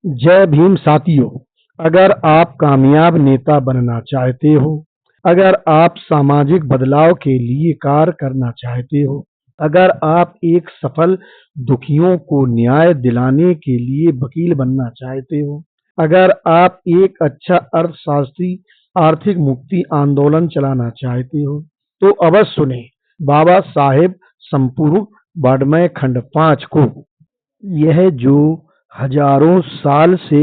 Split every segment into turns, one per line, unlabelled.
जय भीम साथियों। अगर आप कामयाब नेता बनना चाहते हो, अगर आप सामाजिक बदलाव के लिए कार्य करना चाहते हो, अगर आप एक सफल दुखियों को न्याय दिलाने के लिए वकील बनना चाहते हो, अगर आप एक अच्छा अर्थशास्त्री आर्थिक मुक्ति आंदोलन चलाना चाहते हो, तो अवश्य सुने बाबा साहेब संपूर्ण बाड़मेर खंड 5 को। यह जो हजारों साल से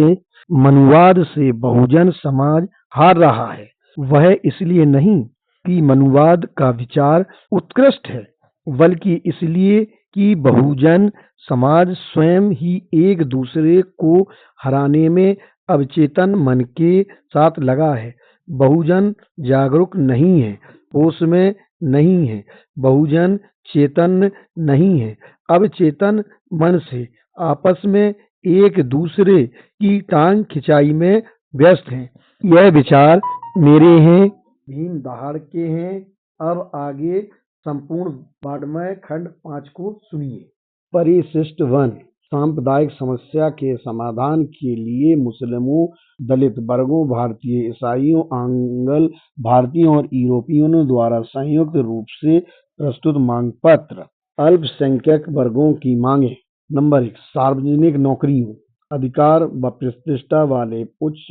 मनुवाद से बहुजन समाज हार रहा है, वह इसलिए नहीं कि मनुवाद का विचार उत्कृष्ट है, बल्कि इसलिए कि बहुजन समाज स्वयं ही एक दूसरे को हराने में अवचेतन मन के साथ लगा है। बहुजन जागरूक नहीं है, होश में नहीं है, बहुजन चेतन नहीं है, अवचेतन मन से आपस में एक दूसरे की टांग खिंचाई में व्यस्त हैं। यह विचार मेरे हैं, भीम दहाड़ के हैं। अब आगे संपूर्ण बाड़मेर खंड 5 को सुनिए। परिशिष्ट वन सांप्रदायिक समस्या के समाधान के लिए मुस्लिमों, दलित वर्गों, भारतीय ईसाइयों, आंग्ल भारतीयों और यूरोपियनों द्वारा संयुक्त रूप से प्रस्तुत मांग पत्र। अल्पसंख्यक वर्गों की मांगे। नंबर 1, सार्वजनिक नौकरियों, अधिकार व प्रतिष्ठा वाले उच्च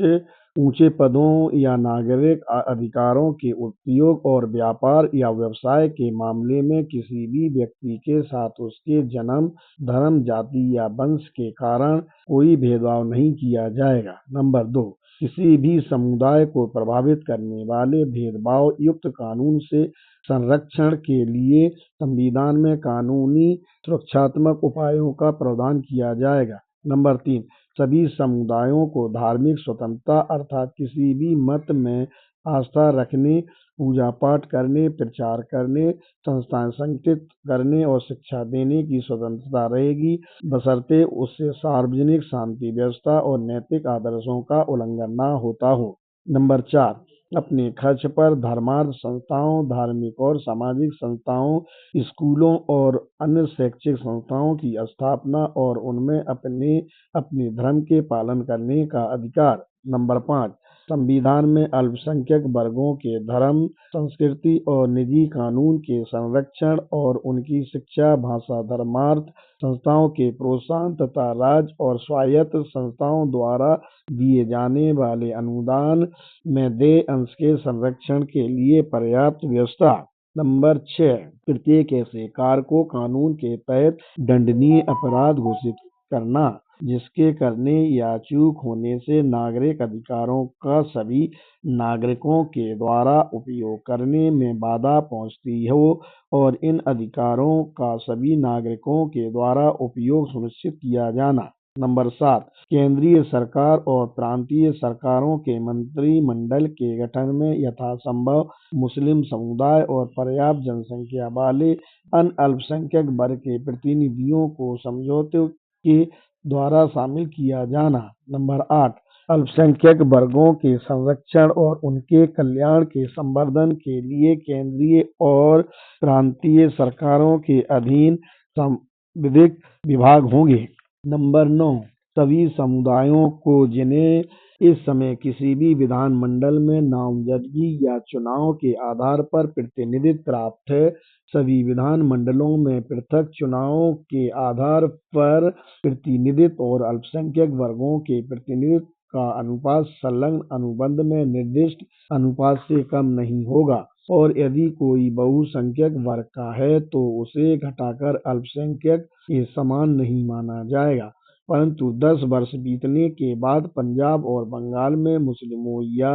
ऊंचे पदों या नागरिक अधिकारों के उपयोग और व्यापार या व्यवसाय के मामले में किसी भी व्यक्ति के साथ उसके जन्म, धर्म, जाति या वंश के कारण कोई भेदभाव नहीं किया जाएगा। नंबर 2, किसी भी समुदाय को प्रभावित करने वाले भेदभाव युक्त कानून से संरक्षण के लिए संविधान में कानूनी सुरक्षात्मक उपायों का प्रावधान किया जाएगा। नंबर 3, सभी समुदायों को धार्मिक स्वतंत्रता अर्थात किसी भी मत में आस्था रखने, पूजा पाठ करने, प्रचार करने, संस्थाएं संगठित करने और शिक्षा देने की स्वतंत्रता रहेगी, बशर्ते उससे सार्वजनिक शांति व्यवस्था और नैतिक आदर्शों का उल्लंघन न होता हो। नंबर 4, अपने खर्च पर धर्मार्थ संस्थाओं, धार्मिक और सामाजिक संस्थाओं, स्कूलों और अन्य शैक्षिक संस्थाओं की स्थापना और उनमें अपने धर्म के पालन करने का अधिकार। नंबर 5, संविधान में अल्पसंख्यक वर्गों के धर्म, संस्कृति और निजी कानून के संरक्षण और उनकी शिक्षा, भाषा, धर्मार्थ संस्थाओं के प्रोत्साहन तथा राज्य और स्वायत्त संस्थाओं द्वारा दिए जाने वाले अनुदान में देय अंश के संरक्षण के लिए पर्याप्त व्यवस्था। नंबर 6, प्रत्येक ऐसे कार्य को कानून के तहत दंडनीय अपराध घोषित करना जिसके करने या चूक होने से नागरिक अधिकारों का सभी नागरिकों के द्वारा उपयोग करने में बाधा पहुंचती हो और इन अधिकारों का सभी नागरिकों के द्वारा उपयोग सुनिश्चित किया जाना। नंबर 7, केंद्रीय सरकार और प्रांतीय सरकारों के मंत्रिमंडल के गठन में यथासंभव मुस्लिम समुदाय और पर्याप्त जनसंख्या वाले अन्य अल्पसंख्यक वर्ग के प्रतिनिधियों को समझौते के द्वारा शामिल किया जाना। नंबर 8, अल्पसंख्यक वर्गों के संरक्षण और उनके कल्याण के संवर्धन के लिए केंद्रीय और प्रांतीय सरकारों के अधीन संविधिक विभाग होंगे। नंबर 9, सभी समुदायों को जिन्हें इस समय किसी भी विधानमंडल में नामजदगी या चुनाव के आधार पर प्रतिनिधित्व प्राप्त है, सभी विधानमंडलों में पृथक चुनावों के आधार पर प्रतिनिधित्व और अल्पसंख्यक वर्गों के प्रतिनिधित्व का अनुपात संलग्न अनुबंध में निर्दिष्ट अनुपात से कम नहीं होगा और यदि कोई बहुसंख्यक वर्ग का है तो उसे घटाकर अल्पसंख्यक के समान नहीं माना जाएगा। परंतु 10 वर्ष बीतने के बाद पंजाब और बंगाल में मुस्लिमों या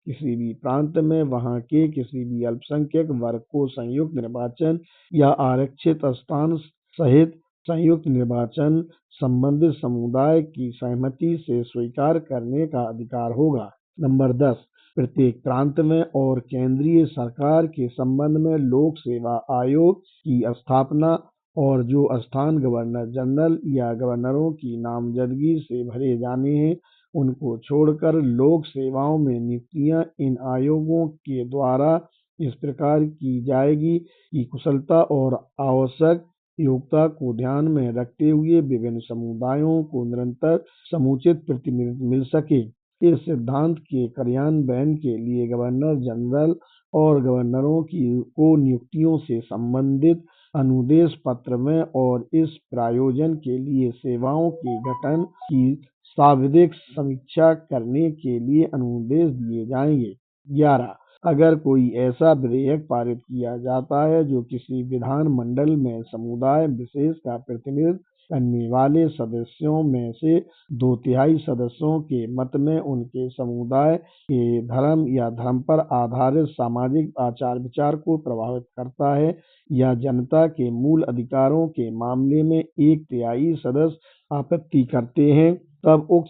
किसी भी प्रांत में वहां के किसी भी अल्पसंख्यक वर्ग को संयुक्त निर्वाचन या आरक्षित स्थान सहित संयुक्त निर्वाचन संबंधित समुदाय की सहमति से स्वीकार करने का अधिकार होगा। नंबर 10, प्रत्येक प्रांत में और केंद्रीय सरकार के संबंध में लोक सेवा आयोग की स्थापना और जो स्थान गवर्नर जनरल या गवर्नरों की नामजदगी से भरे जाने हैं उनको छोड़कर लोक सेवाओं में नियुक्तियां इन आयोगों के द्वारा इस प्रकार की जाएगी कि कुशलता और आवश्यक योग्यता को ध्यान में रखते हुए विभिन्न समुदायों को निरंतर समुचित प्रतिनिधित्व मिल सके। इस सिद्धांत के कार्यान्वयन के लिए गवर्नर जनरल और गवर्नरों को नियुक्तियों से संबंधित अनुदेश पत्र में और इस प्रयोजन के लिए सेवाओं के गठन की सांविधिक समीक्षा करने के लिए अनुदेश दिए जाएंगे। 11 अगर कोई ऐसा विधेयक पारित किया जाता है जो किसी विधानमंडल में समुदाय विशेष का प्रतिनिधित्व करने वाले सदस्यों में से 2/3 सदस्यों के मत में उनके समुदाय के धर्म या धर्म पर आधारित सामाजिक आचार विचार को प्रभावित करता है या जनता के मूल अधिकारों के मामले में 1/3 सदस्य आपत्ति करते हैं, तब उक्त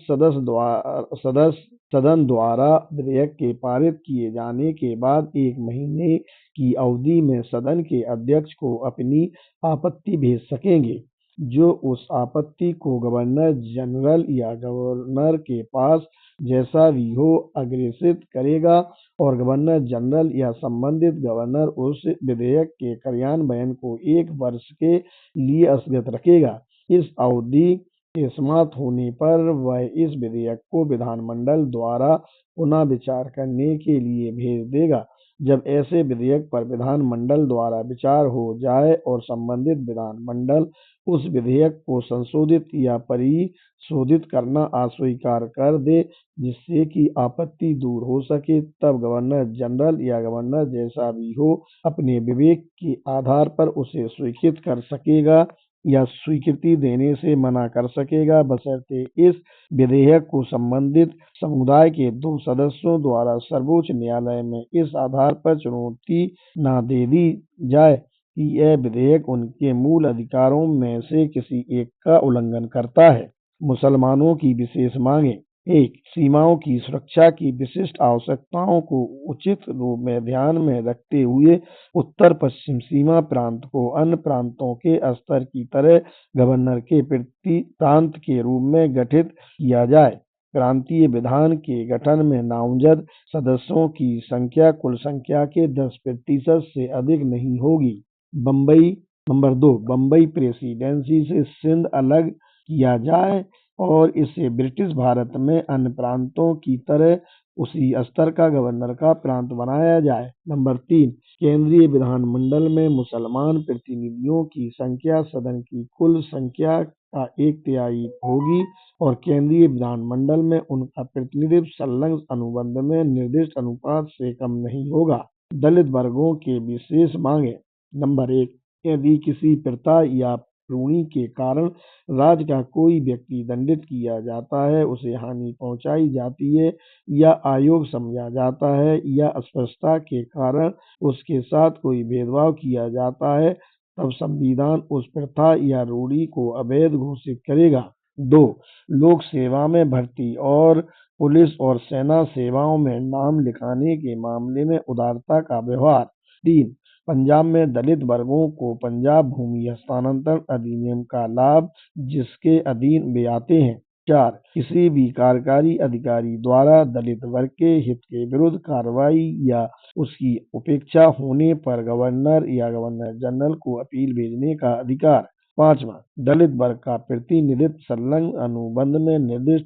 सदन द्वारा विधेयक के पारित किए जाने के बाद 1 महीने की अवधि में सदन के अध्यक्ष को अपनी आपत्ति भेज सकेंगे, जो उस आपत्ति को गवर्नर जनरल या गवर्नर के पास जैसा भी हो अग्रेसित करेगा और गवर्नर जनरल या संबंधित गवर्नर उस विधेयक के कार्यान्वयन को 1 वर्ष के लिए स्थगित रखेगा। इस अवधि के समाप्त होने पर वह इस विधेयक को विधानमंडल द्वारा पुनः विचार करने के लिए भेज देगा। जब ऐसे विधेयक पर विधानमंडल द्वारा विचार हो जाए और संबंधित विधानमंडल उस विधेयक को संशोधित या परिशोधित करना अस्वीकार कर दे जिससे कि आपत्ति दूर हो सके, तब गवर्नर जनरल या गवर्नर जैसा भी हो अपने विवेक के आधार पर उसे स्वीकृत कर सकेगा या स्वीकृति देने से मना कर सकेगा, बशर्ते इस विधेयक को संबंधित समुदाय के 2 सदस्यों द्वारा सर्वोच्च न्यायालय में इस आधार पर चुनौती न दे दी जाए कि यह विधेयक उनके मूल अधिकारों में से किसी एक का उल्लंघन करता है। मुसलमानों की विशेष मांगें। 1. सीमाओं की सुरक्षा की विशिष्ट आवश्यकताओं को उचित रूप में ध्यान में रखते हुए उत्तर पश्चिम सीमा प्रांत को अन्य प्रांतों के स्तर की तरह गवर्नर के प्रांत के रूप में गठित किया जाए। प्रांतीय विधान के गठन में नामजद सदस्यों की संख्या कुल संख्या के 10% से अधिक नहीं होगी। नंबर 2. बम्बई प्रेसिडेंसी से सिंध अलग किया जाए और इसे ब्रिटिश भारत में अन्य प्रांतों की तरह उसी स्तर का गवर्नर का प्रांत बनाया जाए। नंबर 3. केंद्रीय विधानमंडल में मुसलमान प्रतिनिधियों की संख्या सदन की कुल संख्या का 1/3 होगी और केंद्रीय विधानमंडल में उनका प्रतिनिधित्व संलग्न अनुबंध में निर्दिष्ट अनुपात से कम नहीं होगा। दलित वर्गों के विशेष मांगें। नंबर 1. यदि किसी प्रथा या रूढ़ि के कारण राज्य का कोई व्यक्ति दंडित किया जाता है, उसे हानि पहुंचाई जाती है या अयोग्य समझा जाता है या अस्पृश्यता के कारण उसके साथ कोई भेदभाव किया जाता है, तब संविधान उस प्रथा या रूढ़ि को अवैध घोषित करेगा। 2. लोक सेवा में भर्ती और पुलिस और सेना सेवाओं में नाम लिखाने के मामले में उदारता का व्यवहार। 3. पंजाब में दलित वर्गों को पंजाब भूमि हस्तांतरण अधिनियम का लाभ जिसके अधीन वे आते हैं। 4. किसी भी कार्यकारी अधिकारी द्वारा दलित वर्ग के हित के विरुद्ध कार्रवाई या उसकी उपेक्षा होने पर गवर्नर या गवर्नर जनरल को अपील भेजने का अधिकार। 5वां. दलित वर्ग का प्रतिनिधित्व संलग्न अनुबंध में निर्दिष्ट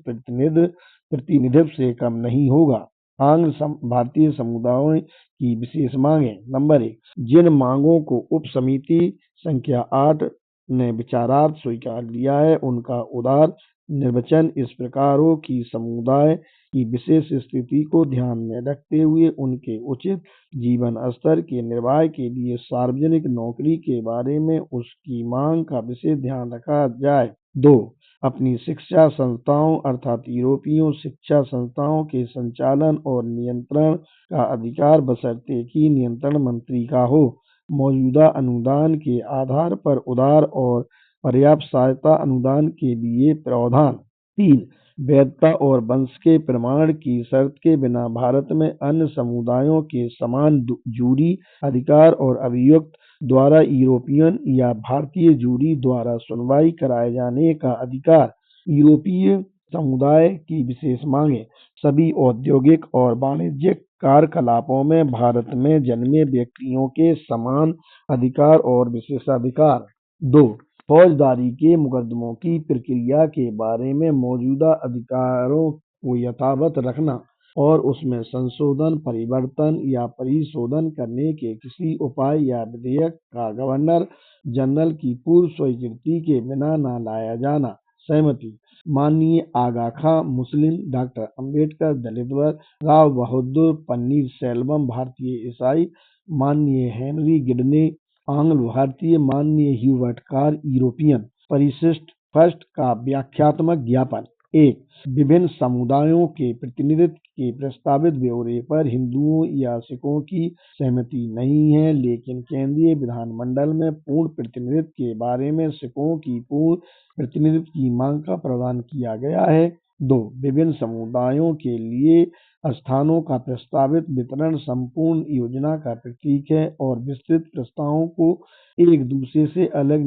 प्रतिनिधित्व से कम नहीं होगा। आंग्ल भारतीय समुदायों की विशेष मांगें। नंबर 1. जिन मांगों को उप समिति संख्या 8 ने विचारार्थ स्वीकार लिया है, उनका उदार निर्वचन इस प्रकार हो कि समुदाय की विशेष स्थिति को ध्यान में रखते हुए उनके उचित जीवन स्तर के निर्वाह के लिए सार्वजनिक नौकरी के बारे में उसकी मांग का विशेष ध्यान रखा जाए। 2. अपनी शिक्षा संस्थाओं अर्थात यूरोपीय शिक्षा संस्थाओं के संचालन और नियंत्रण का अधिकार बशर्ते कि नियंत्रण मंत्री का हो। मौजूदा अनुदान के आधार पर उदार और पर्याप्त सहायता अनुदान के लिए प्रावधान। 3. वैधता और वंश के प्रमाण की शर्त के बिना भारत में अन्य समुदायों के समान जूरी अधिकार और अभियुक्त द्वारा यूरोपियन या भारतीय जूरी द्वारा सुनवाई कराए जाने का अधिकार। यूरोपीय समुदाय की विशेष मांगें। सभी औद्योगिक और वाणिज्यिक कार्यकलापों में भारत में जन्मे व्यक्तियों के समान अधिकार और विशेषाधिकार। 2. फौजदारी के मुकदमों की प्रक्रिया के बारे में मौजूदा अधिकारों को यथावत रखना और उसमें संशोधन, परिवर्तन या परिशोधन करने के किसी उपाय या विधेयक का गवर्नर जनरल की पूर्व स्वीकृति के बिना न लाया जाना। सहमति। माननीय आगा खां मुस्लिम, डॉक्टर अंबेडकर दलित वर्ग, राव बहादुर पन्नीर सेल्वम भारतीय ईसाई, माननीय हेनरी गिडने आंग्ल भारतीय, माननीय ह्यूबर्ट कार यूरोपियन। परिशिष्ट फर्स्ट का व्याख्यात्मक ज्ञापन। 1. विभिन्न समुदायों के प्रतिनिधित्व के प्रस्तावित ब्यौरे पर हिंदुओं या सिखों की सहमति नहीं है, लेकिन केंद्रीय विधानमंडल में पूर्ण प्रतिनिधित्व के बारे में सिखों की पूर्ण प्रतिनिधित्व की मांग का प्रावधान किया गया है। 2. विभिन्न समुदायों के लिए स्थानों का प्रस्तावित वितरण संपूर्ण योजना का प्रतीक है और विस्तृत प्रस्तावों को एक दूसरे से अलग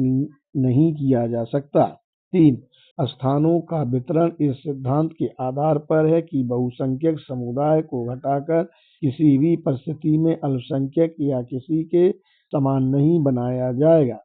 नहीं किया जा सकता। 3. स्थानों का वितरण इस सिद्धांत के आधार पर है कि बहुसंख्यक समुदाय को घटाकर किसी भी परिस्थिति में अल्पसंख्यक या किसी के समान नहीं बनाया जाएगा।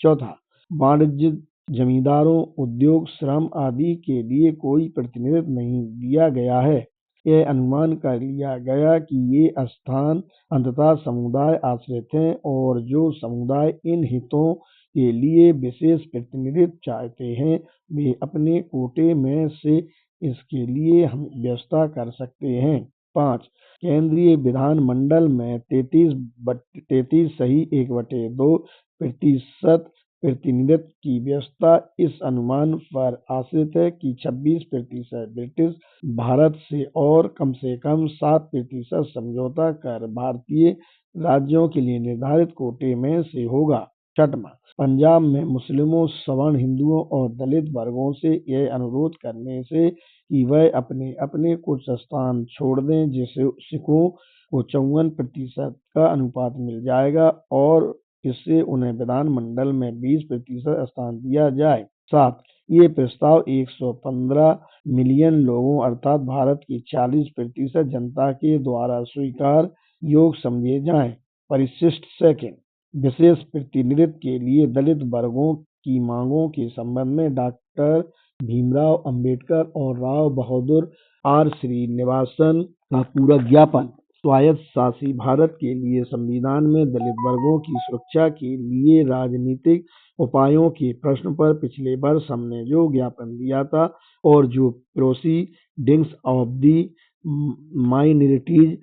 4. वाणिज्य, जमींदारों, उद्योग, श्रम आदि के लिए कोई प्रतिनिधित्व नहीं दिया गया है। यह अनुमान कर लिया गया कि ये स्थान अंततः समुदाय आश्रित हैं और जो समुदाय इन हितों के लिए विशेष प्रतिनिधित्व चाहते हैं वे अपने कोटे में से इसके लिए हम व्यवस्था कर सकते हैं। 5. केंद्रीय विधानमंडल में 33.1/2% प्रतिनिधित्व की व्यवस्था इस अनुमान पर आश्रित है कि 26% ब्रिटिश भारत से और कम 7% समझौता कर भारतीय राज्यों के लिए निर्धारित कोटे में से होगा। 6. पंजाब में मुस्लिमों, सवर्ण हिंदुओं और दलित वर्गों से यह अनुरोध करने से कि वह अपने अपने कुछ स्थान छोड़ दें, जिससे सिखों को 54% का अनुपात मिल जाएगा और इससे उन्हें विधानमंडल में 20% स्थान दिया जाए। 7. ये प्रस्ताव 115 मिलियन लोगों अर्थात भारत की 40% जनता के द्वारा स्वीकार योग्य समझे जाएं। परिशिष्ट सेकंड। विशेष प्रतिनिधित्व के लिए दलित वर्गों की मांगों के संबंध में डॉक्टर भीमराव अंबेडकर और राव बहादुर आर श्रीनिवासन का पूरा ज्ञापन। स्वायत्त शासी भारत के लिए संविधान में दलित वर्गों की सुरक्षा के लिए राजनीतिक उपायों के प्रश्न पर पिछले वर्ष हमने जो ज्ञापन दिया था और जो proceedings of the minorities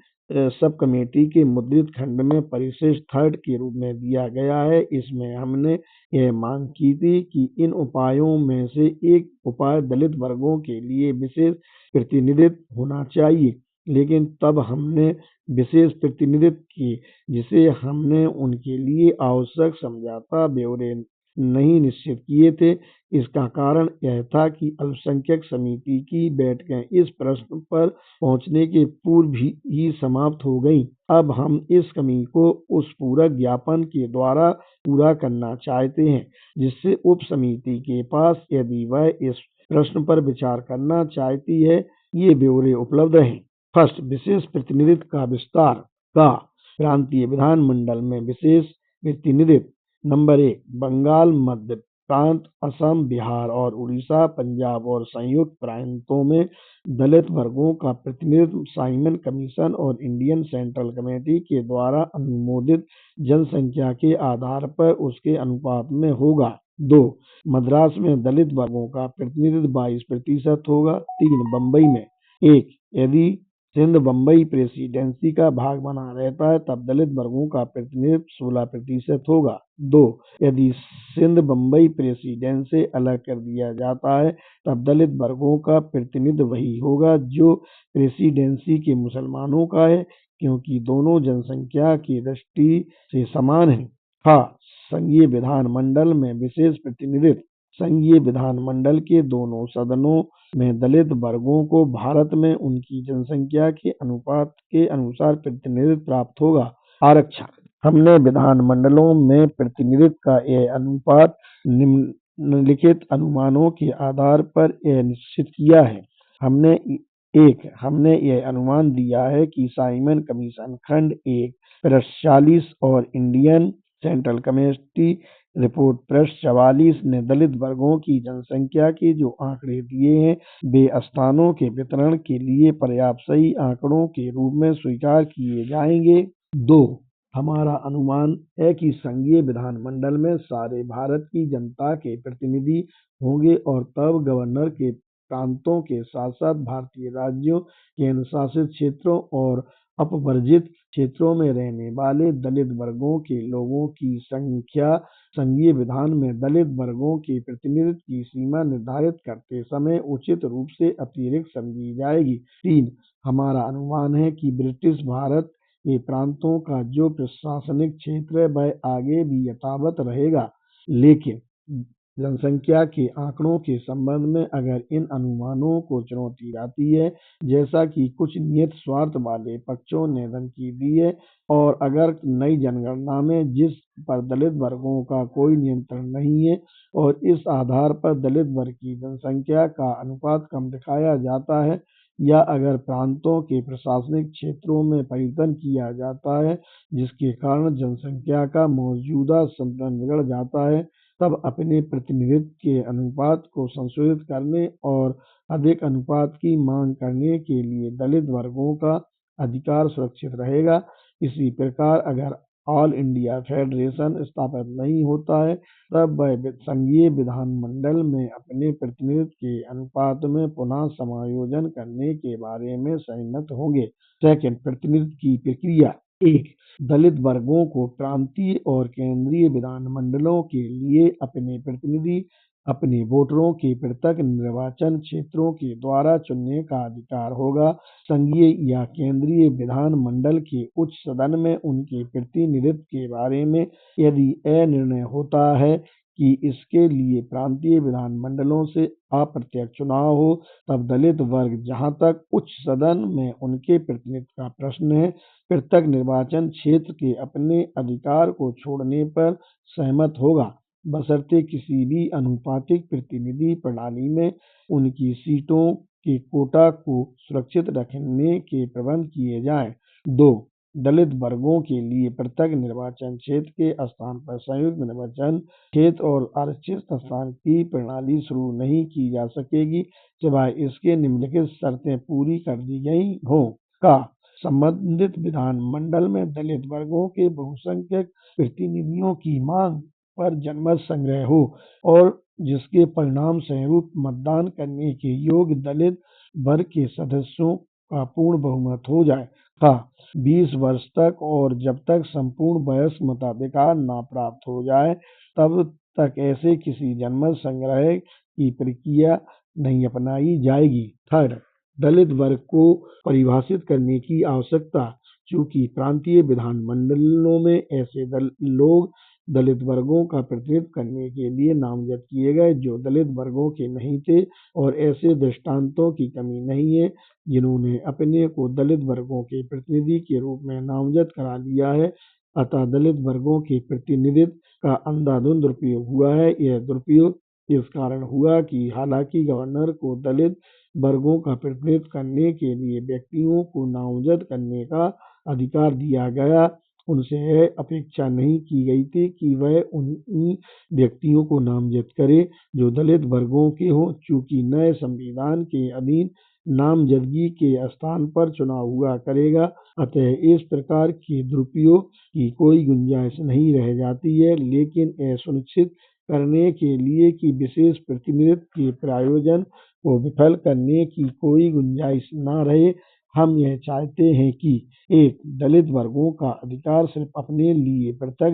sub committee के मुद्रित खंड में परिशिष्ट थर्ड के रूप में दिया गया है, इसमें हमने यह मांग की थी कि इन उपायों में से एक उपाय दलित वर्गों के लिए विशेष प्रतिनिधित्व होना चाहिए, लेकिन तब हमने विशेष प्रतिनिधित्व की जिसे हमने उनके लिए आवश्यक समझौता ब्यौरे नहीं निश्चित किए थे। इसका कारण यह था कि अल्पसंख्यक समिति की बैठकें इस प्रश्न पर पहुंचने के पूर्व ही समाप्त हो गईं। अब हम इस कमी को उस पूरक ज्ञापन के द्वारा पूरा करना चाहते हैं, जिससे उप समिति के पास यदि वह इस प्रश्न पर विचार करना चाहती है ये ब्यौरे उपलब्ध हैं। फर्स्ट, विशेष प्रतिनिधित्व का विस्तार का प्रांतीय विधानमंडल में विशेष प्रतिनिधित्व। नंबर 1, बंगाल, मध्य प्रांत, असम, बिहार और उड़ीसा, पंजाब और संयुक्त प्रांतों में दलित वर्गों का प्रतिनिधित्व साइमन कमीशन और इंडियन सेंट्रल कमेटी के द्वारा अनुमोदित जनसंख्या के आधार पर उसके अनुपात में होगा। 2, मद्रास में दलित वर्गों का प्रतिनिधित्व 22% होगा। 3, बम्बई में 1, यदि सिंध बम्बई प्रेसिडेंसी का भाग बना रहता है तब दलित वर्गों का प्रतिनिधित्व 16% होगा। 2, यदि सिंध बम्बई प्रेसिडेंसी से अलग कर दिया जाता है तब दलित वर्गों का प्रतिनिधित्व वही होगा जो प्रेसिडेंसी के मुसलमानों का है, क्योंकि दोनों जनसंख्या की दृष्टि से समान हैं। हाँ, संघीय विधानमंडल में विशेष प्रतिनिधित्व। संघीय विधानमंडल के दोनों सदनों में दलित वर्गों को भारत में उनकी जनसंख्या के अनुपात के अनुसार प्रतिनिधित्व प्राप्त होगा। आरक्षण। हमने विधानमंडलों में प्रतिनिधित्व का यह अनुपात निम्नलिखित अनुमानों के आधार पर यह निश्चित किया है। हमने यह अनुमान दिया है कि साइमन कमीशन खंड 1 40 और इंडियन सेंट्रल कमेटी रिपोर्ट पृष्ठ 44 ने दलित वर्गों की जनसंख्या के जो आंकड़े दिए हैं वे स्थानों के वितरण के लिए पर्याप्त सही आंकड़ों के रूप में स्वीकार किए जाएंगे। 2. हमारा अनुमान है कि संघीय विधानमंडल में सारे भारत की जनता के प्रतिनिधि होंगे और तब गवर्नर के प्रांतों के साथ साथ भारतीय राज्यों, केंद्र शासित क्षेत्रों और अपवर्जित क्षेत्रों में रहने वाले दलित वर्गों के लोगों की संख्या संघीय विधान में दलित वर्गों के प्रतिनिधित्व की सीमा निर्धारित करते समय उचित रूप से अतिरिक्त समझी जाएगी। 3. हमारा अनुमान है कि ब्रिटिश भारत के प्रांतों का जो प्रशासनिक क्षेत्र है वह आगे भी यथावत रहेगा, लेकिन जनसंख्या के आंकड़ों के संबंध में अगर इन अनुमानों को चुनौती आती है, जैसा कि कुछ नियत स्वार्थ वाले पक्षों ने धमकी दी है, और अगर नई जनगणना में जिस पर दलित वर्गों का कोई नियंत्रण नहीं है और इस आधार पर दलित वर्ग की जनसंख्या का अनुपात कम दिखाया जाता है, या अगर प्रांतों के प्रशासनिक क्षेत्रों में परिवर्तन किया जाता है जिसके कारण जनसंख्या का मौजूदा संतुलन बिगड़ जाता है, तब अपने प्रतिनिधित्व के अनुपात को संशोधित करने और अधिक अनुपात की मांग करने के लिए दलित वर्गों का अधिकार सुरक्षित रहेगा। इसी प्रकार अगर ऑल इंडिया फेडरेशन स्थापित नहीं होता है, तब वह संघीय विधानमंडल में अपने प्रतिनिधित्व के अनुपात में पुनः समायोजन करने के बारे में सहमत होंगे। सेकंड, प्रतिनिधित्व की प्रक्रिया। 1. दलित वर्गों को प्रांतीय और केंद्रीय विधानमंडलों के लिए अपने प्रतिनिधि अपने वोटरों के पृथक निर्वाचन क्षेत्रों के द्वारा चुनने का अधिकार होगा। संघीय या केंद्रीय विधानमंडल के उच्च सदन में उनके प्रतिनिधित्व के बारे में यदि निर्णय होता है कि इसके लिए प्रांतीय विधानमंडलों से अप्रत्यक्ष चुनाव हो, तब दलित वर्ग जहां तक उच्च सदन में उनके प्रतिनिधित्व का प्रश्न है, पृथक निर्वाचन क्षेत्र के अपने अधिकार को छोड़ने पर सहमत होगा, बशर्ते किसी भी अनुपातिक प्रतिनिधि प्रणाली में उनकी सीटों के कोटा को सुरक्षित रखने के प्रबंध किए जाएं। 2. दलित वर्गों के लिए पृथक निर्वाचन क्षेत्र के स्थान पर संयुक्त निर्वाचन क्षेत्र और आरक्षित स्थान की प्रणाली शुरू नहीं की जा सकेगी, सिवाय इसके निम्नलिखित शर्तें पूरी कर दी गई हों। का संबंधित विधानमंडल में दलित वर्गों के बहुसंख्यक प्रतिनिधियों की मांग पर जनमत संग्रह हो और जिसके परिणाम स्वरूप मतदान करने के योग्य दलित वर्ग के सदस्यों का पूर्ण बहुमत हो जाए। 20 वर्ष तक और जब तक संपूर्ण वयस्क मताधिकार न प्राप्त हो जाए तब तक ऐसे किसी जनमत संग्रह की प्रक्रिया नहीं अपनाई जाएगी। थर्ड, दलित वर्ग को परिभाषित करने की आवश्यकता। चूंकि प्रांतीय विधानमंडलों में ऐसे लोग दलित वर्गों का प्रतिनिधित्व करने के लिए नामजद किए गए जो दलित वर्गों के नहीं थे, और ऐसे दृष्टांतों की कमी नहीं है जिन्होंने अपने को दलित वर्गों के प्रतिनिधि के रूप में नामजद करा लिया है। अतः दलित वर्गों के प्रतिनिधित्व का अंधाधुंध दुरुपयोग हुआ है। यह दुरुपयोग इस कारण हुआ कि हालांकि गवर्नर को दलित वर्गों का प्रतिनिधित्व करने के लिए व्यक्तियों को नामजद करने का अधिकार दिया गया, उनसे यह अपेक्षा नहीं की गई थी कि वह उन्हीं व्यक्तियों को नामजद करे जो दलित वर्गों के हों। चूंकि नए संविधान के अधीन नामजदगी के स्थान पर चुनाव हुआ करेगा, अतः इस प्रकार के दुरुपयोग की कोई गुंजाइश नहीं रह जाती है। लेकिन यह सुनिश्चित करने के लिए कि विशेष प्रतिनिधित्व के प्रयोजन को विफल करने की कोई गुंजाइश न रहे, हम यह चाहते हैं कि 1. दलित वर्गों का अधिकार सिर्फ अपने लिए पृथक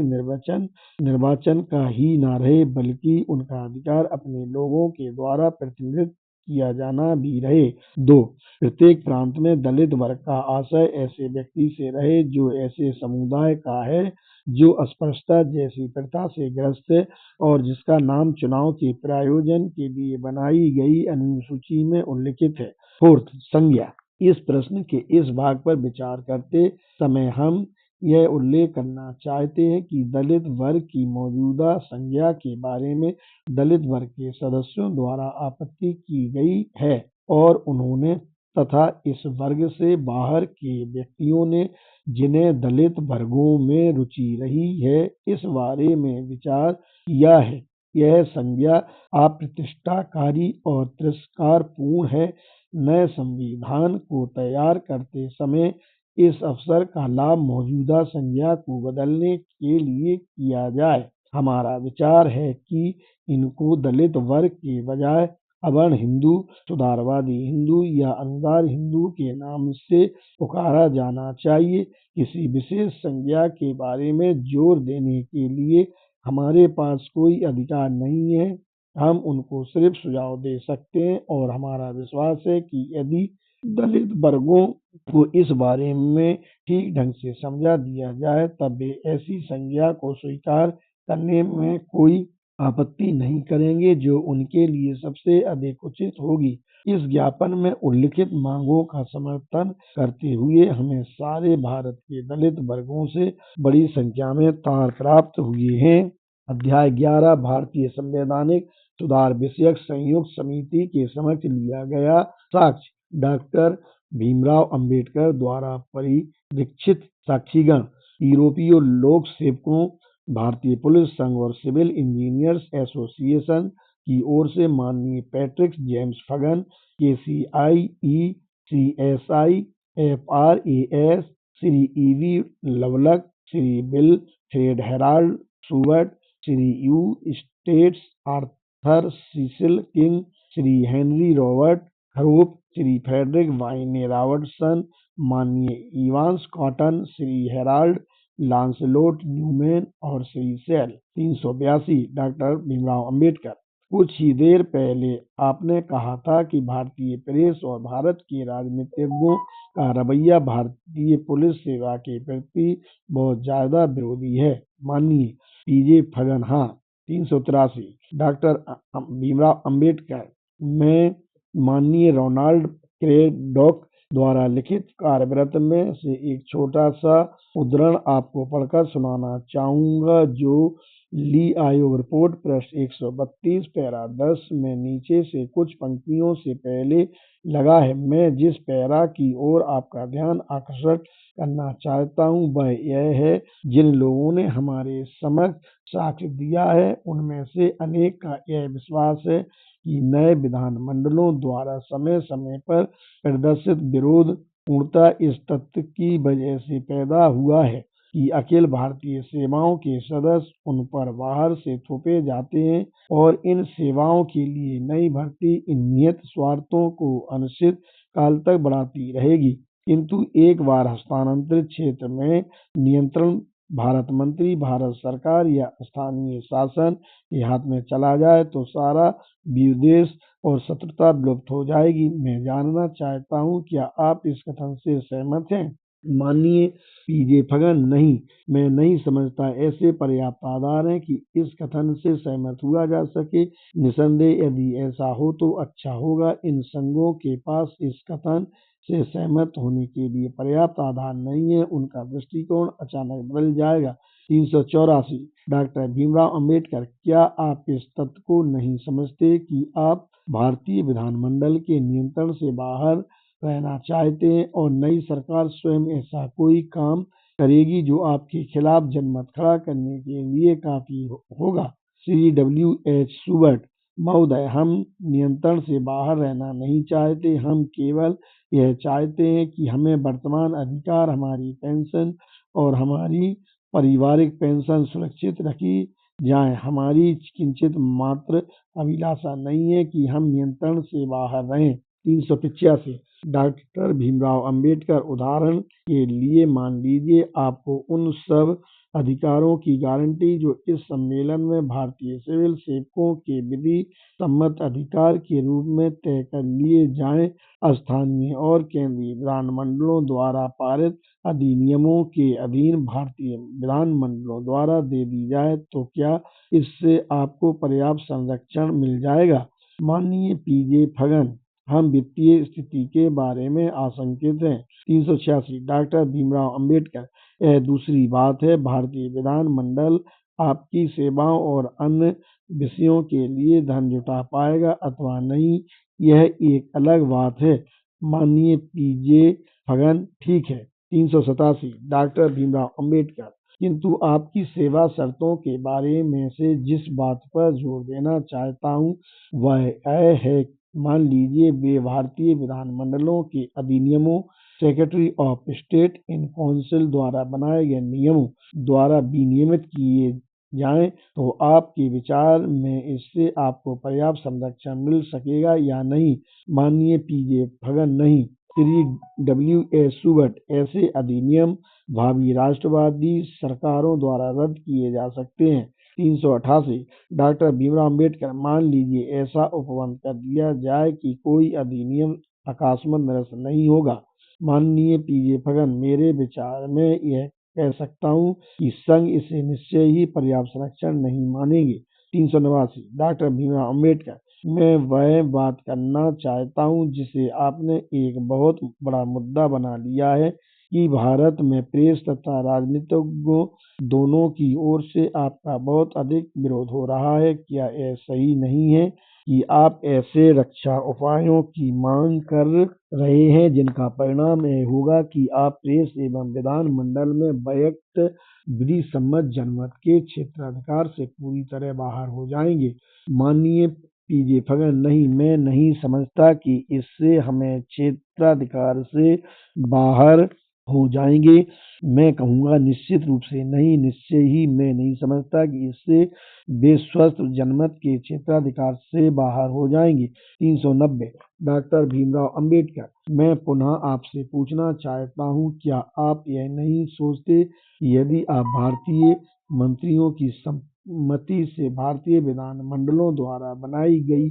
निर्वाचन का ही न रहे, बल्कि उनका अधिकार अपने लोगों के द्वारा प्रतिनिधित्व किया जाना भी रहे। 2. प्रत्येक प्रांत में दलित वर्ग का आश्रय ऐसे व्यक्ति से रहे जो ऐसे समुदाय का है जो अस्पृश्यता जैसी प्रथा से ग्रस्त है और जिसका नाम चुनाव के प्रायोजन के लिए बनाई गई अनुसूची में उल्लिखित है। 4. संज्ञा। इस प्रश्न के इस भाग पर विचार करते समय हम यह उल्लेख करना चाहते हैं कि दलित वर्ग की मौजूदा संज्ञा के बारे में दलित वर्ग के सदस्यों द्वारा आपत्ति की गई है और उन्होंने तथा इस वर्ग से बाहर के व्यक्तियों ने जिन्हें दलित वर्गों में रुचि रही है, इस बारे में विचार किया है। यह संज्ञा अप्रतिष्ठाकारी और तिरस्कारपूर्ण है। नए संविधान को तैयार करते समय इस अवसर का लाभ मौजूदा संज्ञा को बदलने के लिए किया जाए। हमारा विचार है कि इनको दलित वर्ग के बजाय अवर्ण हिंदू, सुधारवादी हिंदू या अनुदार हिंदू के नाम से पुकारा जाना चाहिए। किसी विशेष संज्ञा के बारे में जोर देने के लिए हमारे पास कोई अधिकार नहीं है। हम उनको सिर्फ सुझाव दे सकते हैं और हमारा विश्वास है कि यदि दलित वर्गों को इस बारे में ठीक ढंग से समझा दिया जाए, तब वे ऐसी संज्ञा को स्वीकार करने में कोई आपत्ति नहीं करेंगे जो उनके लिए सबसे अधिक उचित होगी। इस ज्ञापन में उल्लिखित मांगों का समर्थन करते हुए हमें सारे भारत के दलित वर्गों से बड़ी संख्या में तार प्राप्त हुए हैं। अध्याय 11 भारतीय संवैधानिक सुधार विषयक संयुक्त समिति के समक्ष लिया गया साक्ष्य। डॉक्टर भीमराव अंबेडकर द्वारा परिरीक्षित साक्षीगण। यूरोपीय लोक सेवकों, भारतीय पुलिस संघ और सिविल इंजीनियर्स एसोसिएशन की ओर से माननीय Patrick James Fagan, KCIE, CSI, FRAS, Shri EV Lovelock, Shri Bill Fred Harold Shoobert, Shri U States Arthur Cecil King, Shri Henry Robert खरोप, श्री फ्रेडरिक वाइने रॉबर्टसन, माननीय Evans Cotton, Shri Harold Lancelot Newman और Shri Sale. 382 doctor Bhimrao Ambedkar. कुछ ही देर पहले आपने कहा था कि भारतीय प्रेस और भारत के राजनीतिज्ञों का रवैया भारतीय पुलिस सेवा के प्रति बहुत ज्यादा विरोधी है। माननीय PJ फगन। हाँ। 383 डॉक्टर भीमराव अंबेडकर। मैं माननीय रोनाल्ड क्रेडॉक द्वारा लिखित कार्यव्रत में से एक छोटा सा उद्धरण आपको पढ़कर सुनाना चाहूंगा, जो ली आयोग रिपोर्ट पृष्ठ 132 पैरा 10 में नीचे से कुछ पंक्तियों से पहले लगा है। मैं जिस पैरा की ओर आपका ध्यान आकर्षित करना चाहता हूं वह यह है, जिन लोगों ने हमारे समक्ष साक्ष्य दिया है उनमें से अनेक का यह विश्वास है कि नए विधानमंडलों द्वारा समय समय पर प्रदर्शित विरोध पूर्णतः इस तथ्य की वजह से पैदा हुआ है कि अखिल भारतीय सेवाओं के सदस्य उन पर बाहर से थोपे जाते हैं और इन सेवाओं के लिए नई भर्ती इन नियत स्वार्थों को अनिश्चित काल तक बढ़ाती रहेगी। किंतु एक बार हस्तांतरित क्षेत्र में नियंत्रण भारत मंत्री, भारत सरकार या स्थानीय शासन के हाथ में चला जाए तो सारा विद्वेष और शत्रुता विलुप्त हो जाएगी। मैं जानना चाहता हूं, क्या आप इस कथन से सहमत हैं? माननीय PJ फगन। नहीं, मैं नहीं समझता ऐसे पर्याप्त आधार हैं कि इस कथन से सहमत हुआ जा सके। निसंदेह यदि ऐसा हो तो अच्छा होगा। इन संघों के पास इस कथन से सहमत होने के लिए पर्याप्त आधार नहीं है, उनका दृष्टिकोण अचानक बदल जाएगा। 384 डॉक्टर भीमराव अंबेडकर। क्या आप इस तथ्य को नहीं समझते कि आप भारतीय विधानमंडल के नियंत्रण से बाहर रहना चाहते हैं और नई सरकार स्वयं ऐसा कोई काम करेगी जो आपके खिलाफ जनमत खड़ा करने के लिए काफी होगा? श्री WH शूवर्ट महोदय, हम नियंत्रण से बाहर रहना नहीं चाहते, हम केवल यह चाहते हैं कि हमें वर्तमान अधिकार, हमारी पेंशन और हमारी पारिवारिक पेंशन सुरक्षित रखी जाए। हमारी किंचित मात्र अभिलाषा नहीं है कि हम नियंत्रण से बाहर रहें। 385 डॉक्टर भीमराव अंबेडकर। उदाहरण के लिए मान लीजिए आपको उन सब अधिकारों की गारंटी जो इस सम्मेलन में भारतीय सिविल सेवकों के विधि सम्मत अधिकार के रूप में तय कर लिए जाएं, स्थानीय और केंद्रीय विधानमंडलों द्वारा पारित अधिनियमों के अधीन भारतीय विधानमंडलों द्वारा दे दी जाए, तो क्या इससे आपको पर्याप्त संरक्षण मिल जाएगा? माननीय PJ फगन। हम वित्तीय स्थिति के बारे में आशंकित हैं। 386 डॉक्टर भीमराव अंबेडकर। यह दूसरी बात है। भारतीय विधानमंडल आपकी सेवाओं और अन्य विषयों के लिए धन जुटा पाएगा अथवा नहीं, यह एक अलग बात है। माननीय पीजे फगन, ठीक है। 387 डॉक्टर भीमराव अंबेडकर, किंतु आपकी सेवा शर्तों के बारे में से जिस बात पर जोर देना चाहता हूँ वह यह है, मान लीजिए वे भारतीय विधानमंडलों के अधिनियमों, secretary of state in council द्वारा बनाए गए नियमों द्वारा विनियमित किए जाएं, तो आपके विचार में इससे आपको पर्याप्त संरक्षण मिल सकेगा या नहीं? माननीय पीजे फगन, नहीं। श्री W.A. सुबट, ऐसे अधिनियम भावी राष्ट्रवादी सरकारों द्वारा रद्द किए जा सकते हैं। 388 डॉक्टर भीमराव अंबेडकर, मान लीजिए ऐसा उपबंध कर दिया जाए कि कोई अधिनियम अकस्मात निरस्त नहीं होगा। माननीय पीजे फगन, मेरे विचार में यह कह सकता हूँ कि संघ इसे निश्चय ही पर्याप्त संरक्षण नहीं मानेंगे। 389 डॉक्टर भीमराव अंबेडकर, मैं वह बात करना चाहता हूँ जिसे आपने एक बहुत बड़ा मुद्दा बना लिया है कि भारत में प्रेस तथा राजनीतिज्ञों दोनों की ओर से आपका बहुत अधिक विरोध हो रहा है। क्या यह सही नहीं है कि आप ऐसे रक्षा उपायों की मांग कर रहे हैं जिनका परिणाम यह होगा कि आप प्रेस एवं विधानमंडल में वैयक्त विधि सम्मत जनमत के क्षेत्राधिकार से पूरी तरह बाहर हो जाएंगे? माननीय पीजे फगन, नहीं, मैं नहीं समझता कि इससे हमें क्षेत्राधिकार से बाहर हो जाएंगे। मैं कहूँगा निश्चित रूप से नहीं, निश्चय ही मैं नहीं समझता कि इससे वे स्वस्थ जनमत के क्षेत्राधिकार से बाहर हो जाएंगे। 390 डॉक्टर भीमराव अंबेडकर, मैं पुनः आपसे पूछना चाहता हूँ, क्या आप यह नहीं सोचते कि यदि आप भारतीय मंत्रियों की सम्मति से भारतीय विधानमंडलों द्वारा बनाई गई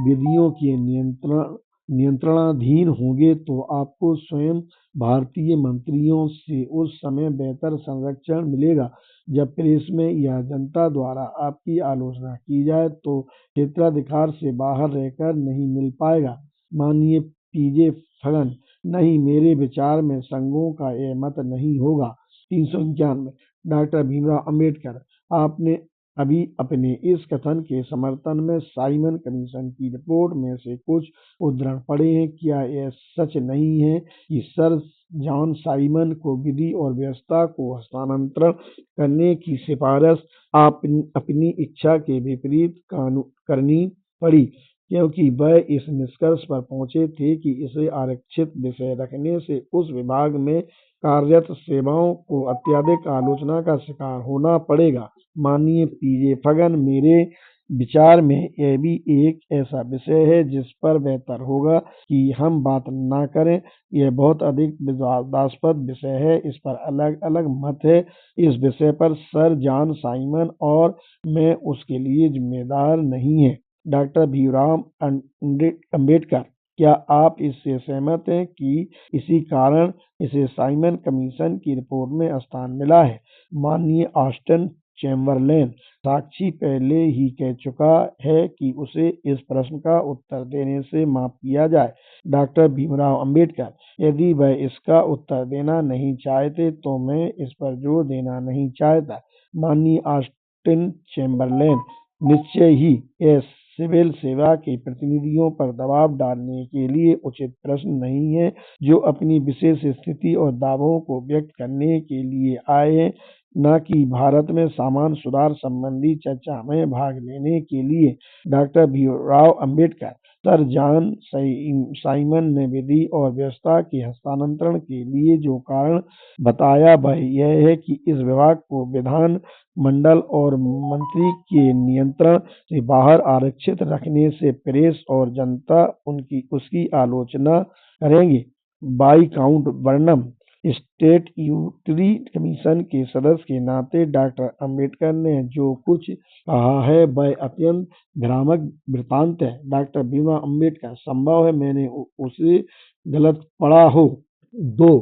विधियों के नियंत्रणाधीन होंगे तो आपको स्वयं भारतीय मंत्रियों से उस समय बेहतर संरक्षण मिलेगा जब प्रेस में या जनता द्वारा आपकी आलोचना की जाए तो क्षेत्राधिकार से बाहर रहकर नहीं मिल पाएगा? माननीय पीजे फगन, नहीं, मेरे विचार में संघों का यह मत नहीं होगा। 391 डॉक्टर भीमराव अंबेडकर, आपने अभी अपने इस कथन के समर्थन में साइमन कमीशन की रिपोर्ट में से कुछ उद्धरण पढ़े हैं। क्या यह सच नहीं है कि सर जॉन साइमन को विधि और व्यवस्था को हस्तांतरण करने की सिफारिश अपनी इच्छा के विपरीत करनी पड़ी, क्योंकि वह इस निष्कर्ष पर पहुंचे थे कि इसे आरक्षित विषय रखने से उस विभाग में कार्यरत सेवाओं को अत्यधिक आलोचना का शिकार होना पड़ेगा? माननीय पीजे फगन, मेरे विचार में यह भी एक ऐसा विषय है जिस पर बेहतर होगा कि हम बात न करें। यह बहुत अधिक विवादास्पद विषय है, इस पर अलग अलग मत है। इस विषय पर सर जॉन साइमन और मैं उसके लिए जिम्मेदार नहीं है। डॉक्टर भीमराव अंबेडकर, क्या आप इससे सहमत हैं कि इसी कारण इसे साइमन कमीशन की रिपोर्ट में स्थान मिला है? माननीय ऑस्टिन चैम्बरलेन, साक्षी पहले ही कह चुका है कि उसे इस प्रश्न का उत्तर देने से माफ किया जाए। डॉक्टर भीमराव अंबेडकर, यदि वह इसका उत्तर देना नहीं चाहते तो मैं इस पर जोर देना नहीं चाहता। माननीय ऑस्टिन चैम्बरलेन, निश्चय ही यह सिविल सेवा के प्रतिनिधियों पर दबाव डालने के लिए उचित प्रश्न नहीं है जो अपनी विशेष स्थिति और दावों को व्यक्त करने के लिए आए हैं, न कि भारत में सामान्य सुधार संबंधी चर्चा में भाग लेने के लिए। Doctor Bhimrao Ambedkar, sir John Simon ने विधि और व्यवस्था के हस्तांतरण के लिए जो कारण बताया वह यह है कि इस विभाग को विधान मंडल और मंत्री के नियंत्रण से बाहर आरक्षित रखने से प्रेस और जनता उसकी आलोचना करेंगे। By count Burnham, state utility commission के सदस्य के नाते डॉक्टर अंबेडकर ने जो कुछ कहा है वह अत्यंत भ्रामक वृत्तांत है। डॉक्टर भीमराव अंबेडकर, संभव है मैंने उसे गलत पढ़ा हो। 2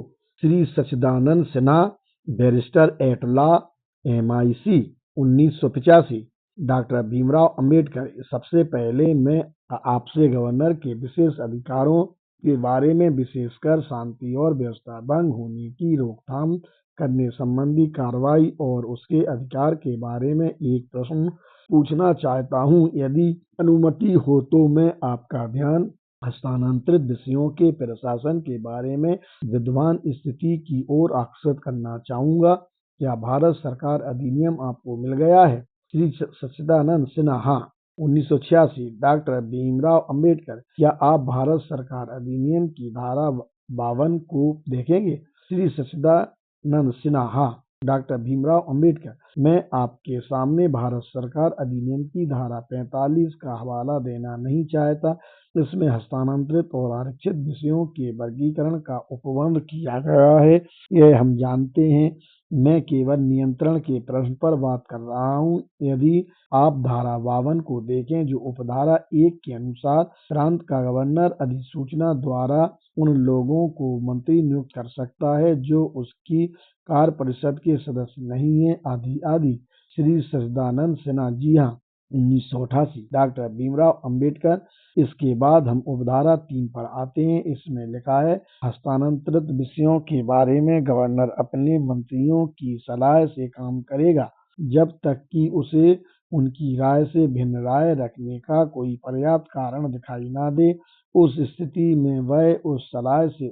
Shri Sachchidanand Sinha, barrister at law, MIC, 1985। Doctor Bhimrao Ambedkar, सबसे पहले मैं आपसे गवर्नर के विशेष अधिकारों के बारे में, विशेषकर शांति और व्यवस्था भंग होने की रोकथाम करने संबंधी कार्रवाई और उसके अधिकार के बारे में एक प्रश्न पूछना चाहता हूँ। यदि अनुमति हो तो मैं आपका ध्यान हस्तांतरित विषयों के प्रशासन के बारे में विद्यमान स्थिति की ओर आकर्षित करना चाहूंगा। क्या भारत सरकार अधिनियम आपको मिल गया है? श्री सच्चिदानंद सिन्हा, हाँ। 1986। डॉक्टर भीमराव अंबेडकर, क्या आप भारत सरकार अधिनियम की धारा 52 को देखेंगे? श्री सच्चिदानंद सिन्हा, हाँ। डॉक्टर भीमराव अंबेडकर, मैं आपके सामने भारत सरकार अधिनियम की धारा 45 का हवाला देना नहीं चाहता। इसमें हस्तांतरित और आरक्षित विषयों के वर्गीकरण का उपबंध किया गया है, यह हम जानते हैं। मैं केवल नियंत्रण के प्रश्न पर बात कर रहा हूँ। यदि आप धारा 52 को देखें, जो उपधारा 1 के अनुसार प्रांत का गवर्नर अधिसूचना द्वारा उन लोगों को मंत्री नियुक्त कर सकता है जो उसकी कार्य परिषद के सदस्य नहीं है, आदि आदि। श्री सच्चिदानंद सिन्हा, जी हाँ। 1988। डॉक्टर भीमराव अंबेडकर, इसके बाद हम उपधारा 3 पर आते हैं। इसमें लिखा है, हस्तांतरित विषयों के बारे में गवर्नर अपने मंत्रियों की सलाह से काम करेगा जब तक कि उसे उनकी राय से भिन्न राय रखने का कोई पर्याप्त कारण दिखाई न दे। उस स्थिति में वह उस सलाह से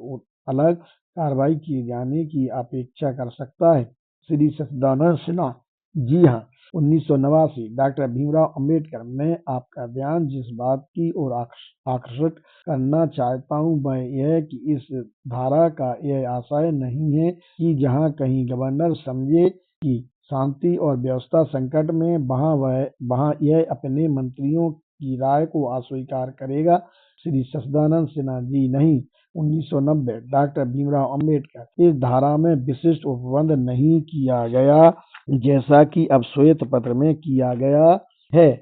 अलग कार्रवाई किए जाने की अपेक्षा कर सकता है। श्री सच्चिदानंद सिन्हा, जी हाँ। 1989। डॉक्टर भीमराव अंबेडकर, मैं आपका ध्यान जिस बात की ओर आकर्षित करना चाहता हूँ वह यह कि इस धारा का यह आशय नहीं है कि जहाँ कहीं गवर्नर समझे कि शांति और व्यवस्था संकट में वहाँ यह अपने मंत्रियों की राय को अस्वीकार करेगा। श्री सच्चिदानंद सिन्हा, जी नहीं। 1990। डॉक्टर भीमराव अंबेडकर, इस धारा में विशिष्ट उपबंध नहीं किया गया जैसा कि अब श्वेत पत्र में किया गया है।